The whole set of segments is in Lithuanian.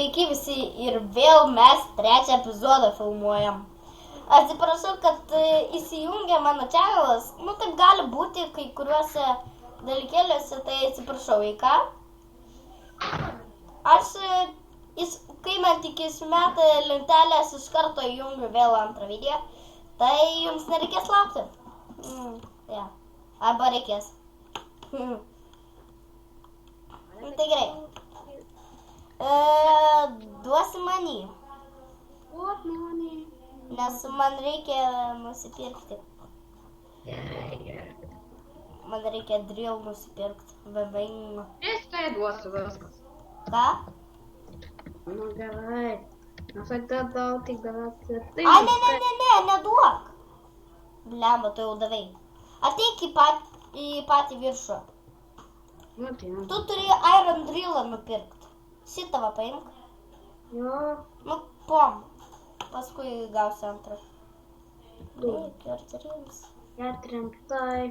sveiki visi ir vėl mes trečią epizodą filmuojam. Atsiprašau, kad įsijungia mano čenelas, taip gali būti kai kuriuose dalykėliuose, tai atsiprašau, į ką. Aš, kai man tik įsimeta lentelės, iš karto įjungiu vėl antrą video, tai jums nereikės laukti. Arba reikės. Tai gerai. Duosi man jį. Nes man reikia nusipirkti. Man reikia drill nusipirkti. Vavaingo. Aš tai duosiu viskas. Ką? Nu gerai. Aš atidau, tik davai. Ai, ne, neduok. Blemba, tu jau davai. Ateik į patį viršų. Nu tai. Tu turi iron drillą nupirkti. Šitą va paimk. Jo. Pom. Paskui gausi antrą. Keturims. Ketrimtai.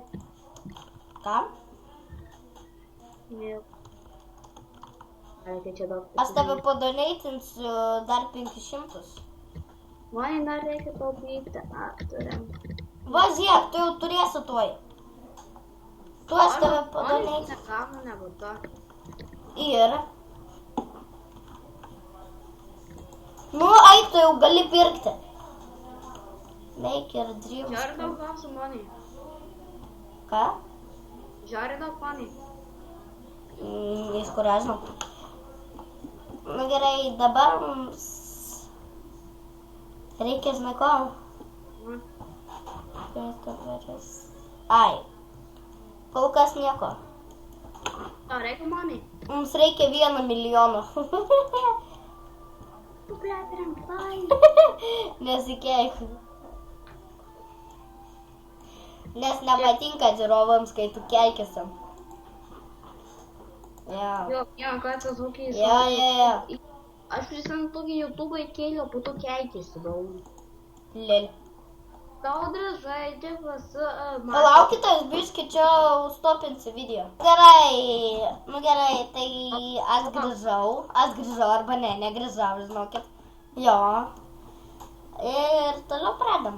Kam? Jau. Reikia čia daug. Aš tave padoneitinsiu dar 500. Man dar reikia taupyti aktoriam. Va, žiūrėk, tu jau turėsi tuoj. Tu aš tave padoneitinsiu. Nekam, negu to. Ir. Ai, tu jau gali pirkti. Make ir drill. Žiūrė daug gausiu money. Ką? Žiūrė daug money. Iš kur aš žinau. Gerai, dabar mums reikia, žinai ko? Ai, kol kas nieko. Tau reikia money? Mums reikia 1 milijono. Nesikeik. Nes nepatinka žiūrovams, kai tu keikėsi. Jo, kartą tokį Jo. Aš prisimenu tokį YouTube įkėliau, po to keikėsi daug. Lėl. Daudras žaidžia su... Palaukite, aš biškį čia stopinsiu video. Gerai, tai aš grįžau, arba negrįžau, žinokit. Jo. Ir toliau pradam.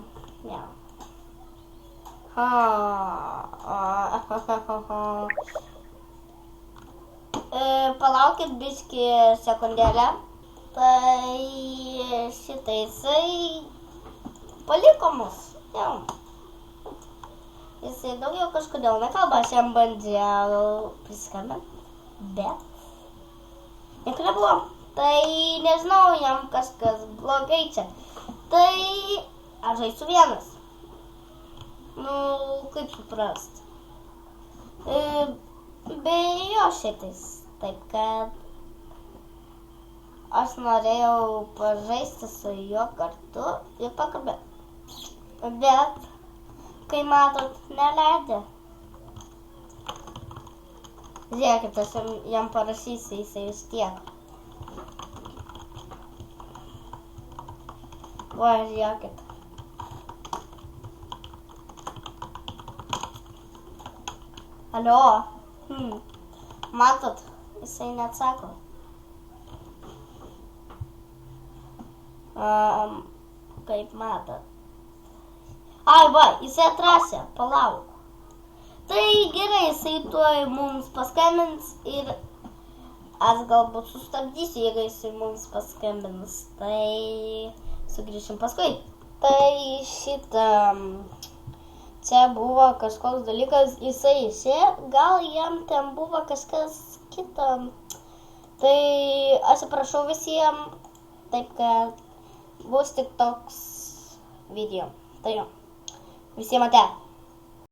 Jo. Palaukit biškį sekundėlę. Tai šitai jisai paliko mus. Jau. Jisai daugiau kažkodėl nekalba, aš jam bandžiau priskambinti, bet nieko nebuvo. Tai nežinau, jam kažkas blogai čia. Tai aš žaisiu vienas. Kaip suprast. Be jo šitais. Taip kad aš norėjau pažaisti su juo kartu ir pakalbėti. Bet, kai matot, neleidė. Žiūrėkit, aš jam parašysiu, jisai vis tiek. Va, žiūrėkit. Alio. Matot, jisai neatsako. Kaip matot. Ai, va, jisai atrasė, palauk. Tai gerai, jisai tuoj mums paskambins ir aš galbūt sustabdysiu, jeigu jisai mums paskambins. Tai sugrįšim paskui. Tai čia buvo kažkoks dalykas, jisai išėjo, gal jam ten buvo kažkas kita. Tai atsiprašau visiems, taip kad bus tik toks video. Tai jo. Visiems ate.